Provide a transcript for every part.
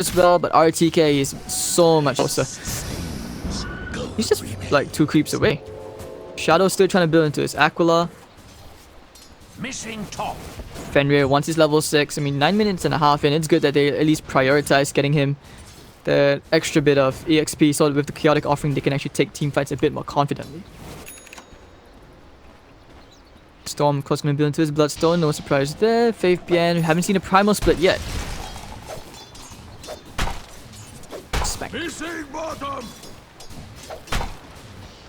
as well, but RTK is so much closer. He's just like 2 creeps away. Shadow's still trying to build into his Aquila. Missing top. Fenrir, once he's level 6, I mean 9 minutes and a half in, it's good that they at least prioritize getting him the extra bit of EXP so that with the chaotic offering they can actually take team fights a bit more confidently. Storm, of course, going to build into his Bloodstone, no surprise there. Faith Bien, haven't seen a primal split yet. Smack.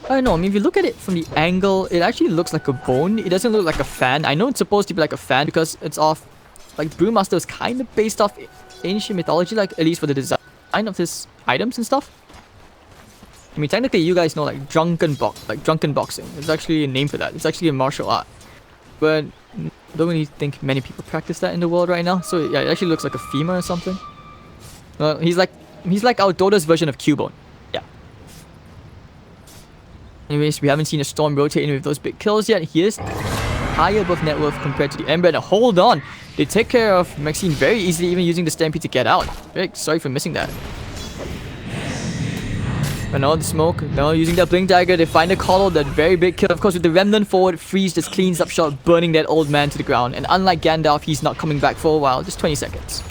I don't know, I mean, if you look at it from the angle, it actually looks like a bone. It doesn't look like a fan. I know it's supposed to be like a fan because it's off, like, Brewmaster is kind of based off ancient mythology, like, at least for the design of his items and stuff. I mean, technically, you guys know, like, drunken boxing. There's actually a name for that. It's actually a martial art. But I don't really think many people practice that in the world right now. So, yeah, it actually looks like a femur or something. Well, he's like our Dota's version of QEON. Yeah. Anyways, we haven't seen a Storm rotate in with those big kills yet. He is higher above net worth compared to the Ember. And hold on! They take care of Maxine very easily, even using the Stampede to get out. Very sorry for missing that. And all the smoke, now using that Blink Dagger, they find a Colo, that very big kill. Of course, with the Remnant forward, Freeze just cleans up shot, burning that old man to the ground. And unlike Gandalf, he's not coming back for a while, just 20 seconds.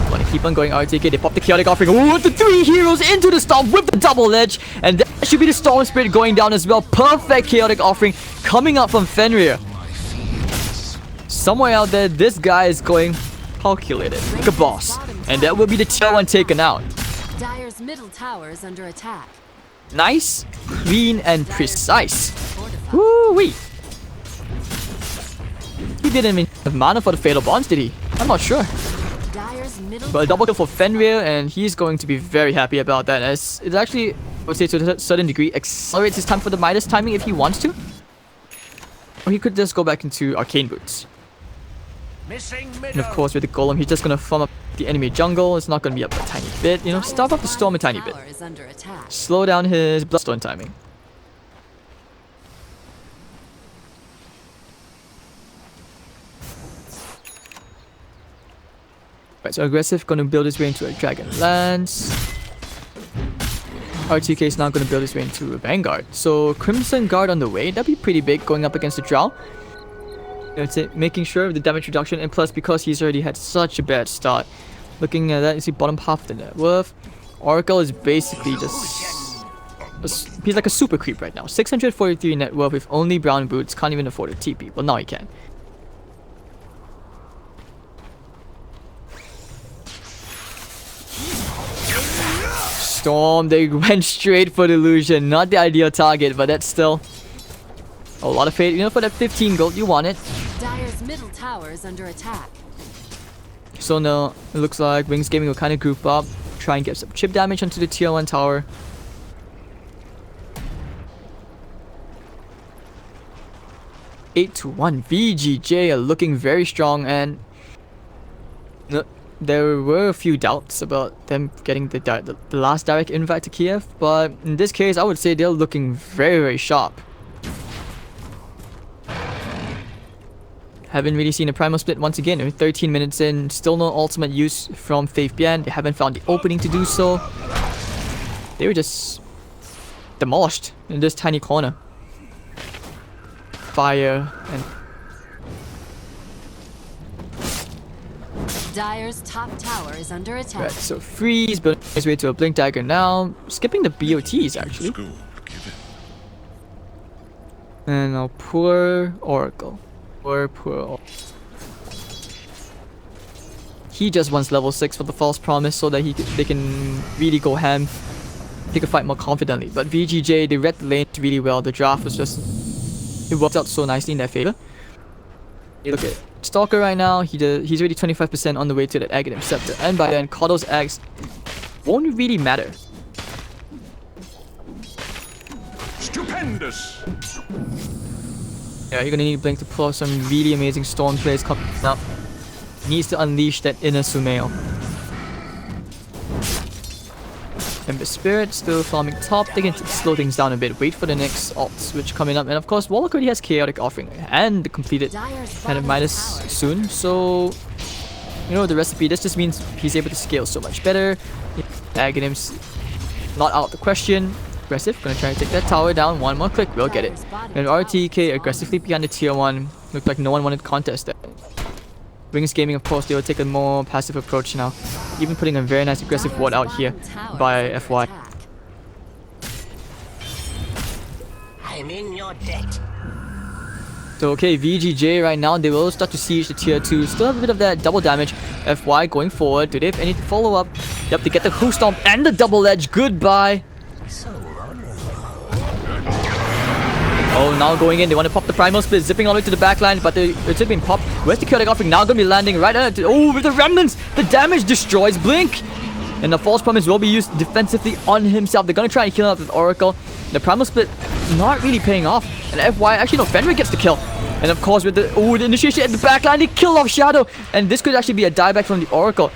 Want to keep on going RTK, they pop the Chaotic Offering. Ooh, the 3 heroes into the Storm with the double edge. And that should be the Storm Spirit going down as well. Perfect Chaotic Offering coming up from Fenrir. Somewhere out there, this guy is going calculated, like a boss. And that will be the tier 1 taken out. Dire's middle tower is under attack. Nice, clean, and precise. Woo-wee. He didn't even have mana for the Fatal Bonds, did he? I'm not sure. But a double kill for Fenrir, and he's going to be very happy about that, as it actually, I would say to a certain degree, accelerates his time for the Midas timing if he wants to. Or he could just go back into Arcane Boots. And of course, with the Golem, he's just gonna farm up the enemy jungle. It's not gonna be up a tiny bit, you know, starve up the Storm a tiny bit. Slow down his Bloodstone timing. Right, so aggressive, gonna build his way into a Dragon Lance. RTK is now gonna build his way into a Vanguard. So Crimson Guard on the way, that'd be pretty big going up against the Drow. It's making sure of the damage reduction, and plus because he's already had such a bad start. Looking at that, you see bottom half of the net worth. Oracle is basically just... he's like a super creep right now. 643 net worth with only brown boots, can't even afford a TP. Well, now he can. Storm, they went straight for the illusion. Not the ideal target, but that's still a lot of fate. You know, for that 15 gold, you want it. Dire's middle tower is under attack. So now it looks like Wings Gaming will kind of group up, try and get some chip damage onto the tier 1 tower. Eight to 1. VG.j are looking very strong, and there were a few doubts about them getting the last direct invite to Kiev, but in this case, I would say they're looking very, very sharp. Haven't really seen a primal split once again. 13 minutes in, still no ultimate use from Faith Bien. They haven't found the opening to do so. They were just demolished in this tiny corner. Fire and... Dire's top tower is under attack. Right, so Freeze building his way to a Blink Dagger now. Skipping the BOTs actually. And now poor Oracle. Poor Oracle. He just wants level 6 for the False Promise so that they can really go ham. They can fight more confidently. But VG.j, they read the lane really well. The draft was just... it worked out so nicely in their favor. You look at Stalker right now, he's already 25% on the way to that Aghanim Scepter. And by then, Kodo's Axe won't really matter. Stupendous! Yeah, you're gonna need Blink to pull off some really amazing Storm plays coming up. Needs to unleash that inner Sumail. Ember Spirit still farming top. They can slow things down a bit. Wait for the next alt switch coming up. And of course, Warlock already has Chaotic Offering and the completed kind of Midas soon. So You know the recipe. This just means he's able to scale so much better. Aghanim's not out of the question. Aggressive. Gonna try to take that tower down. One more click. We'll get it. And RTK aggressively behind the tier 1. Looked like no one wanted to contest that. Wings Gaming, of course, they will take a more passive approach now. Even putting a very nice aggressive ward out here by FY. I'm in your debt. So okay, VG.j right now, they will start to siege the tier 2. Still have a bit of that double damage. FY going forward. Do they have any follow-up? Yep, they get the Who Stomp and the double edge. Goodbye. Oh, now going in, they want to pop the primal split, zipping all the way to the backline, but it's been popped. Where's the chaotic offering? Now gonna be landing right at it. Oh, with the remnants, the damage destroys Blink. And the false promise will be used defensively on himself. They're gonna try and kill him up with Oracle. The primal split not really paying off. And FY, actually no, Fenrir gets the kill. And of course with the initiation at the backline, they kill off Shadow. And this could actually be a dieback from the Oracle.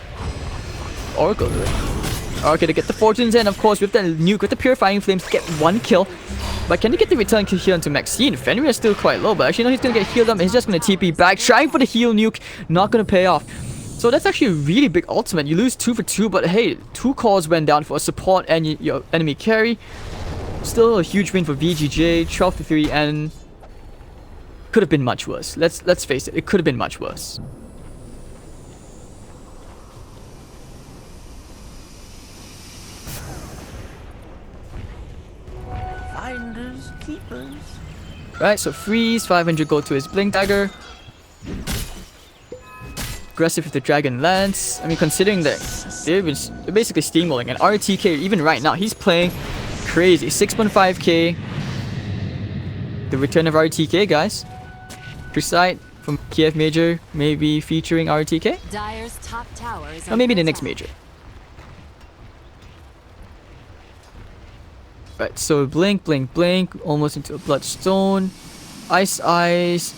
Oracle, okay, to get the fortunes, and of course with the nuke, with the purifying flames, to get one kill. But can they get the return kill here onto Maxine? Fenrir is still quite low, but actually no, he's gonna get healed up. He's just gonna TP back, trying for the heal nuke, not gonna pay off. So that's actually a really big ultimate. You lose 2 for 2, but hey, 2 cores went down for a support and your enemy carry. Still a huge win for VG.j, 12 for 3, and could have been much worse. Let's face it, it could have been much worse. Finders, keepers. Right, so freeze, 500 gold to his Blink Dagger. Aggressive with the Dragon Lance. I mean, considering that they're basically steamrolling, and RTK, even right now, he's playing crazy. 6.5k. The return of RTK, guys. Preside from Kiev Major, maybe featuring RTK. Dire's top tower is Or maybe the under next attack. major. Right, so blink, blink, blink, almost into a Bloodstone. Ice,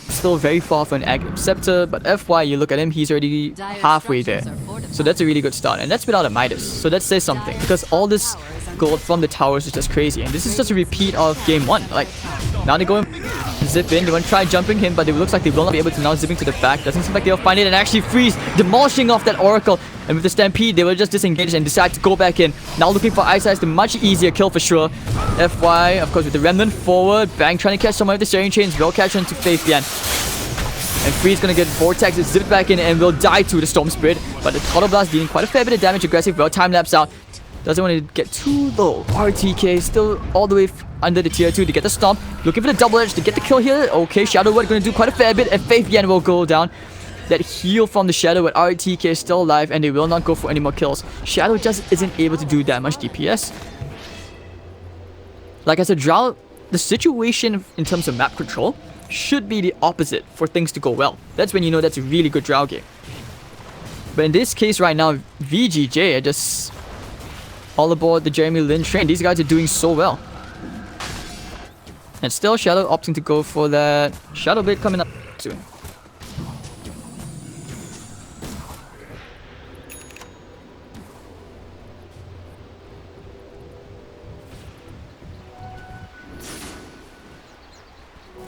still very far from an Aghanim Scepter, but FY, you look at him, he's already Dire's halfway there. structures are fortified. So that's a really good start, and that's without a Midas. So that says something, because all this gold from the towers is just crazy, and this is just a repeat of game 1. Like, now they go and zip in, they want to try jumping him, but it looks like they will not be able to now zipping to the back. Doesn't seem like they'll find it and actually freeze, demolishing off that Oracle. And with the Stampede, they will just disengage and decide to go back in. Now looking for Ice, the much easier kill for sure. FY, of course, with the Remnant forward. Bang trying to catch someone with the Sharing Chains. Will catch onto Faithian. And Free's gonna get Vortex, zipped back in, and will die to the Storm Spirit. But the Total Blast dealing quite a fair bit of damage. Aggressive, well time lapse out. Doesn't want to get too low. RTK still all the way under the tier 2 to get the Stomp. Looking for the double edge to get the kill here. Okay, Shadow Word gonna do quite a fair bit, and Faithian will go down. That heal from the Shadow with RTK is still alive, and they will not go for any more kills. Shadow just isn't able to do that much DPS. Like I said, Drow, the situation in terms of map control should be the opposite for things to go well. That's when you know that's a really good Drow game. But in this case right now, VG.j are just all aboard the Jeremy Lin train. These guys are doing so well. And still Shadow opting to go for that Shadow Blade coming up soon.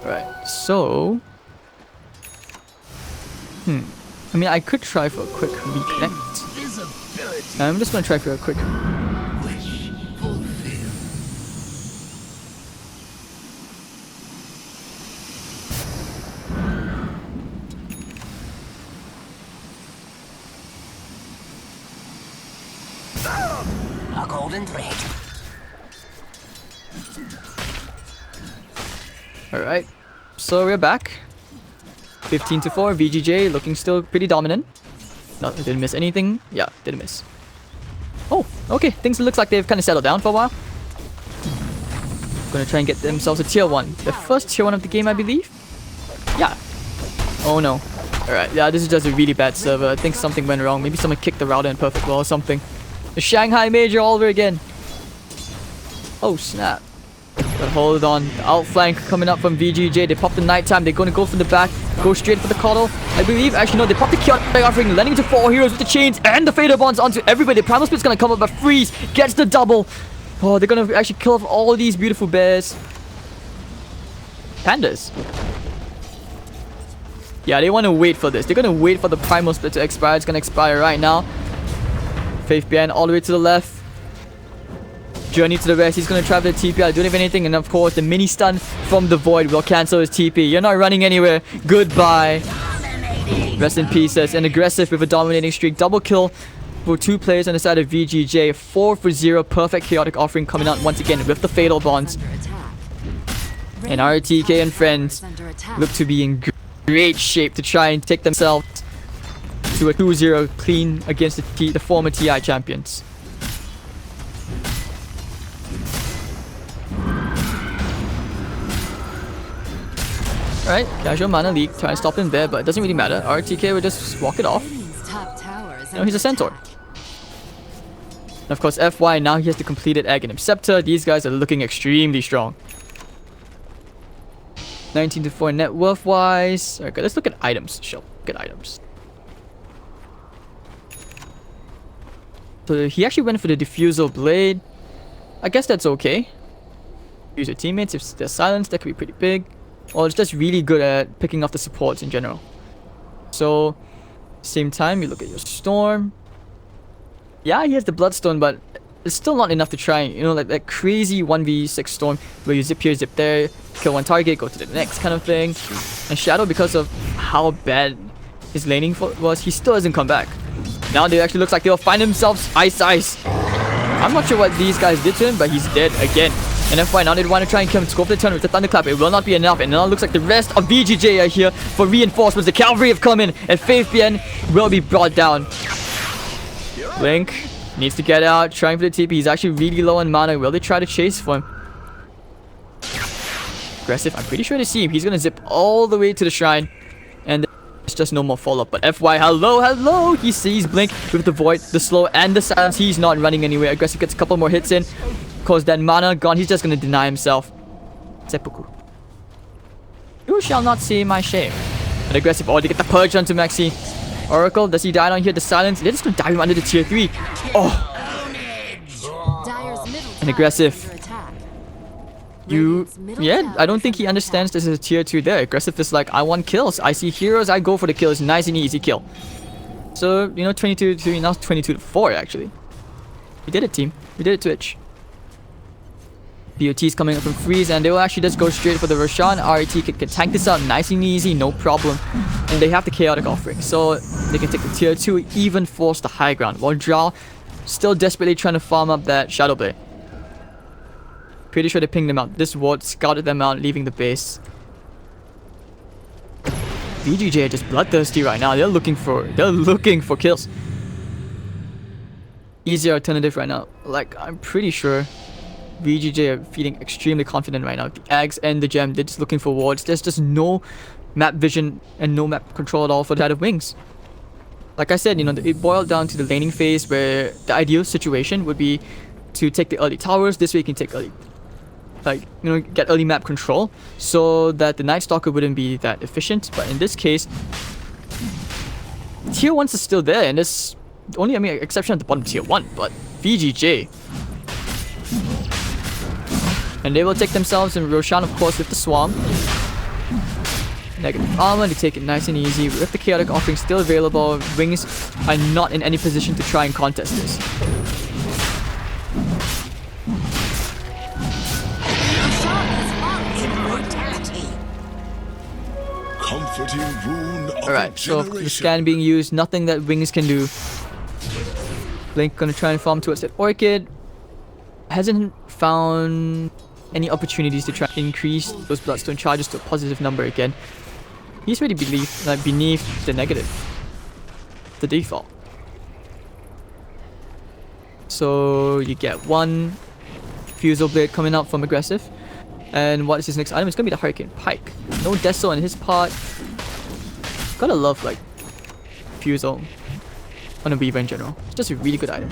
Right, so I mean, I could try for a quick reconnect. I'm just gonna try for a quick Wish fulfilled. A golden thread. Alright, so we're back. 15 to 4, VG.j looking still pretty dominant. No, didn't miss anything. Yeah, didn't miss. Oh, okay, things looks like they've kind of settled down for a while. Gonna try and get themselves a tier 1. The first tier 1 of the game, I believe? Yeah. Oh no. Alright, yeah, this is just a really bad server. I think something went wrong. Maybe someone kicked the router in perfect wall or something. The Shanghai Major all over again. Oh snap. But hold on, the outflank coming up from VG.j. They pop the nighttime, they're gonna go from the back, go straight for the Coddle. I believe, actually no, they pop the chaotic offering, landing to 4 heroes with the chains and the Fader Bonds onto everybody. The Primal Split's gonna come up, but Freeze gets the double. Oh, they're gonna actually kill off all these beautiful bears. Pandas. Yeah, they want to wait for this. They're going to wait for the primal split to expire. It's going to expire right now. Faith behind all the way to the left. Journey to the rest. He's going to travel the TP. I don't have anything. And of course, the mini stun from the Void will cancel his TP. You're not running anywhere. Goodbye. Rest in pieces. And aggressive with a dominating streak. Double kill for 2 players on the side of VG.j. 4 for 0. Perfect chaotic offering coming out once again with the fatal bonds. And RTK and friends look to be in great shape to try and take themselves to a 2-0 clean against the former TI champions. Alright, casual mana leak, try and stop him there, but it doesn't really matter. RTK will just walk it off. No, he's a centaur. And of course, FY, now he has the completed Egg and Scepter. These guys are looking extremely strong. 19 to 4 net worth wise. Okay, let's look at items. Shall look at items. So he actually went for the Diffusal Blade. I guess that's okay. Use your teammates. If there's silence, that could be pretty big. Or it's just really good at picking off the supports in general. So, same time, you look at your Storm. Yeah, he has the Bloodstone, but it's still not enough to try, you know, like that crazy 1v6 Storm where you zip here, zip there, kill one target, go to the next kind of thing. And Shadow, because of how bad his laning was, he still hasn't come back. Now they actually looks like they'll find themselves Ice. I'm not sure what these guys did to him, but he's dead again. And FY, now they want to try and come scope the turn with the Thunderclap. It will not be enough. And now it looks like the rest of VG.j are here for reinforcements. The cavalry have come in, and Faith BN will be brought down. Blink needs to get out, trying for the TP. He's actually really low on mana. Will they try to chase for him? Aggressive. I'm pretty sure they see him. He's going to zip all the way to the shrine. And there's just no more follow-up. But FY, hello. He sees Blink with the Void, the slow, and the silence. He's not running anywhere. Aggressive gets a couple more hits in. Cause that mana gone. He's just going to deny himself. Seppuku. You shall not see my shame. And aggressive. Oh, they get the purge onto Maxi. Oracle, does he die down here? The silence. They're just going to dive him under the tier 3. Oh. And aggressive. Yeah, I don't think he understands this is a tier 2 there. Aggressive is like, I want kills. I see heroes, I go for the kills. Nice and easy kill. So, you know, 22 to 3, now 22 to 4 actually. We did it, team. We did it, Twitch. BOT's coming up from Freeze, and they will actually just go straight for the Roshan. RET can tank this out nice and easy, no problem. And they have the chaotic offering, so they can take the tier 2, even force the high ground. While Drow still desperately trying to farm up that Shadow Blade. Pretty sure they pinged them out. This ward scouted them out, leaving the base. VG.j are just bloodthirsty right now. They're looking for kills. Easier alternative right now. Like, I'm pretty sure VG.j are feeling extremely confident right now. The Ags and the Gem, they're just looking for wards. There's just no map vision and no map control at all for the side of Wings. Like I said, you know, it boiled down to the laning phase where the ideal situation would be to take the early towers. This way you can take early, like, you know, get early map control so that the Night Stalker wouldn't be that efficient. But in this case, tier 1s are still there, and there's only, I mean, exception at the bottom tier 1, but VG.j. And they will take themselves, and Roshan, of course, with the Swarm. Negative armor, they take it nice and easy. With the chaotic offering still available, Wings are not in any position to try and contest this. Alright, so the scan being used, nothing that Wings can do. Blink gonna try and farm towards that Orchid. Hasn't found any opportunities to try and increase those Bloodstone charges to a positive number again. He's already beneath the negative, the default. So you get one Fusel Blade coming out from aggressive. And what is his next item? It's gonna be the Hurricane Pike. No Deso on his part. Gotta love, like, Fusel on a Weaver in general. It's just a really good item.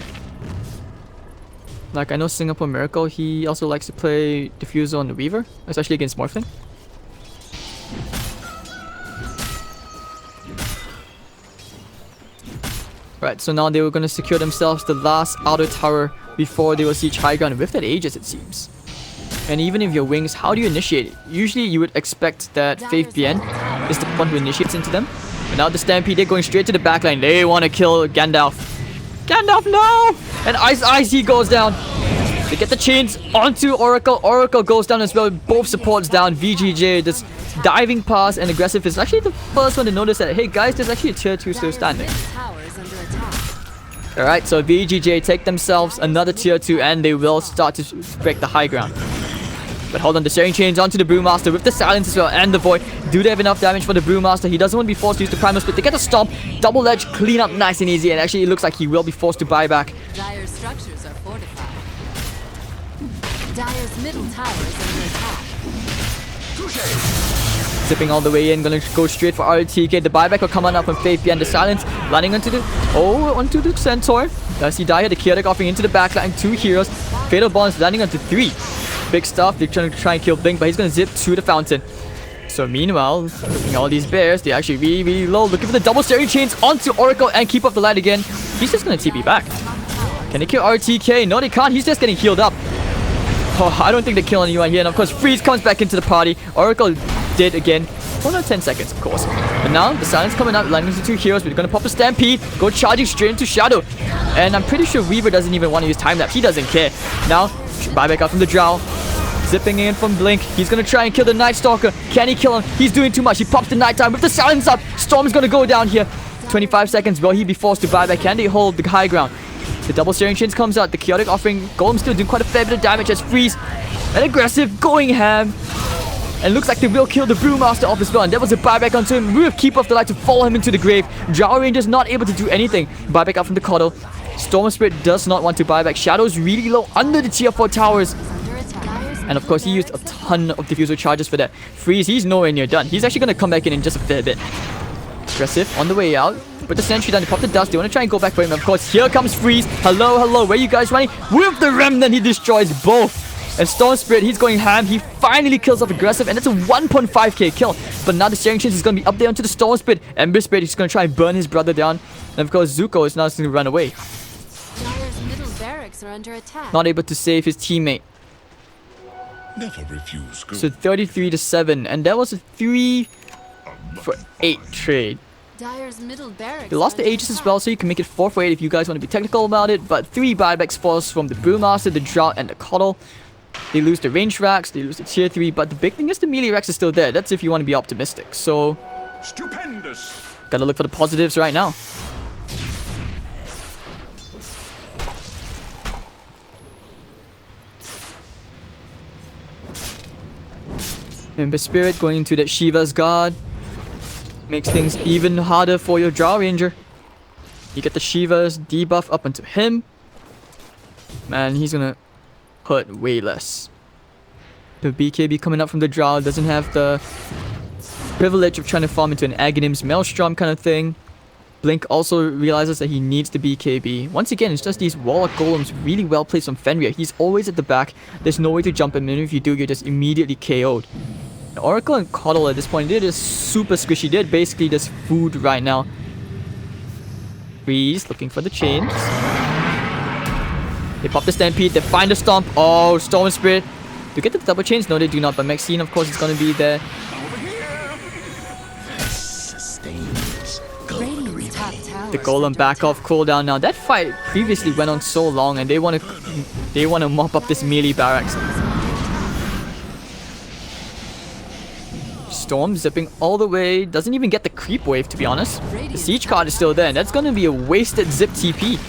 Like, I know Singapore Miracle, he also likes to play Diffusal on the Weaver, especially against Morphling. Right, so now they were going to secure themselves the last outer tower before they will siege high ground with that Aegis, it seems. And even if your Wings, how do you initiate it? Usually you would expect that Faith BN is the one who initiates into them. But now the Stampede, they're going straight to the backline. They want to kill Gandalf. Gandalf, no! And Ice, he goes down. They get the chains onto Oracle. Oracle goes down as well. Both supports down. VG.j, this diving pass and aggressive is actually the first one to notice that, hey guys, there's actually a tier 2 still standing. Alright, so VG.j take themselves another tier 2 and they will start to break the high ground. But hold on, the Sharing Chains onto the Brewmaster with the Silence as well and the Void. Do they have enough damage for the Brewmaster? He doesn't want to be forced to use the Primal Split. They get the Stomp, double edge, clean up nice and easy. And actually it looks like he will be forced to buy back. Dire's structures are fortified. Dire's middle tower is under attack. Zipping all the way in, gonna go straight for RTK. The buyback will come on up from Faith behind the Silence. Landing onto the Centaur. Does he die here? The Chaotic offering into the backline. 2 heroes. Fatal Bonds landing onto 3. Big stuff. They're trying to and kill Blink, but he's gonna zip to the fountain. So meanwhile, looking at all these bears, they're actually really low. Looking for the double Sharing Chains onto Oracle and keep up the light again. He's just gonna TP back. Can they kill RTK? No, they can't. He's just getting healed up. Oh, I don't think they kill anyone here. And of course, Freeze comes back into the party. Oracle did again. Well, not 10 seconds, of course. But now, the Silence coming out, landing into 2 heroes. We're gonna pop a Stampede, go charging straight into Shadow. And I'm pretty sure Weaver doesn't even want to use Time Lapse. He doesn't care. Now, buyback out from the Drow. Zipping in from Blink. He's gonna try and kill the Night Stalker. Can he kill him? He's doing too much. He pops the Nighttime with the Silence up. Storm's gonna go down here. 25 seconds. Will he be forced to buy back? Can they hold the high ground? The double Sharing Chains comes out. The Chaotic offering. Golem still doing quite a fair bit of damage as Freeze and aggressive going ham. And looks like they will kill the Brewmaster off as well. And that was a buyback onto him with Keep of the Light to follow him into the grave. Drow Ranger's not able to do anything. Buyback out from the Coddle. Storm Spirit does not want to buy back. Shadow's really low under the tier 4 towers. And of course, he used a ton of diffuser charges for that. Freeze, he's nowhere near done. He's actually going to come back in just a fair bit. Aggressive on the way out. Put the sentry down to pop the dust. They want to try and go back for him. Of course, here comes Freeze. Hello. Where are you guys running? With the Remnant, he destroys both. And Storm Spirit, he's going ham. He finally kills off aggressive. And that's a 1.5k kill. But now the Sharing Chains is going to be up there onto the Storm Spirit. Ember Spirit, he's going to try and burn his brother down. And of course, Zuko is now going to run away. Dire's middle barracks are under attack. Not able to save his teammate. Never refuse good. So 33-7. And that was a 3 for 8 trade. Dire's middle barracks. They lost the Aegis as well, so you can make it 4 for 8 if you guys want to be technical about it. But 3 buybacks falls from the Brewmaster, the Drought, and the Coddle. They lose the range racks, they lose the tier 3, but the big thing is the melee racks is still there. That's if you want to be optimistic. So, Stupendous. gotta look for the positives right now. Ember Spirit going into that Shiva's Guard. Makes things even harder for your Drow Ranger. You get the Shiva's debuff up onto him. Man, he's gonna hurt way less. The BKB coming up from the Drow doesn't have the privilege of trying to farm into an Aghanim's Maelstrom kind of thing. Blink also realizes that he needs the BKB. Once again, it's just these Warlock Golems really well placed from Fenrir. He's always at the back. There's no way to jump him, and if you do, you're just immediately KO'd. Oracle and Coddle at this point, they're just super squishy. They're basically just food right now. Freeze, looking for the chains. They pop the Stampede, they find the Stomp. Oh, Storm Spirit. Do you get the double chains? No, they do not. But Maxine, of course, is going to be there. Radiant's top tower. The Golem back off cooldown now. That fight previously went on so long, and they want to mop up this melee barracks. Storm zipping all the way. Doesn't even get the creep wave, to be honest. The siege card is still there, and that's going to be a wasted zip TP.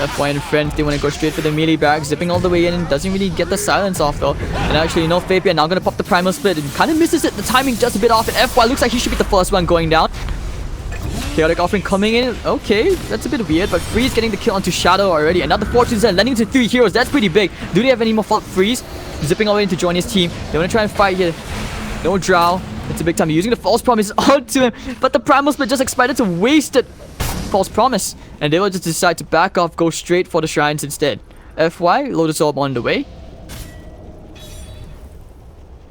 FY and friends, they want to go straight for the melee barracks, zipping all the way in. Doesn't really get the silence off though. And actually, no Fabian now going to pop the primal split. And kind of misses it. The timing just a bit off. And FY looks like he should be the first one going down. Chaotic offering coming in. Okay, that's a bit weird. But Freeze getting the kill onto Shadow already. Another Fortune Zen landing to 3 heroes. That's pretty big. Do they have any more fault? Freeze zipping all the way in to join his team. They want to try and fight here. No Drow. It's a big time. Using the false promise onto him. But the primal split just expired. It's a wasted false promise. And they will just decide to back off, go straight for the shrines instead. FY, Lotus Orb on the way.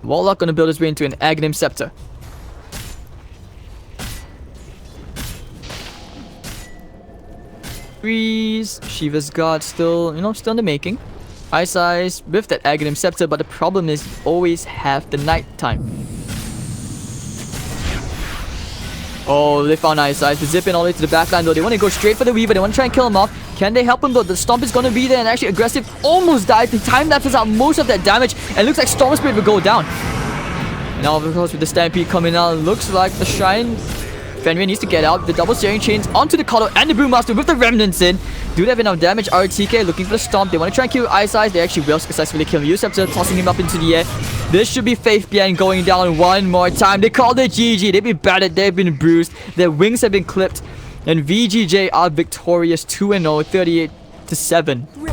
Warlock gonna build his way into an Aghanim Scepter. Freeze. Shiva's Guard still, still in the making. Ice Eyes with that Aghanim Scepter, but the problem is always have the night time. Oh, they found Ice Eyes. They zip in all the way to the backline though. They want to go straight for the Weaver. They want to try and kill him off. Can they help him though? The Stomp is going to be there and actually aggressive. Almost died. The time lapse is out most of that damage. And it looks like Storm Spirit will go down. Now of course with the Stampede coming out, looks like the Shrine Fenrir needs to get out. The double steering chains onto the Kato and the Brewmaster with the Remnants in. Do they have enough damage? RTK looking for the Stomp. They want to try and kill Ice Eyes. They actually will successfully kill him. Scepter tossing him up into the air. This should be Faith Bien going down one more time. They called it GG. They've been battered. They've been bruised. Their wings have been clipped. And VG.j are victorious 2-0, 38-7.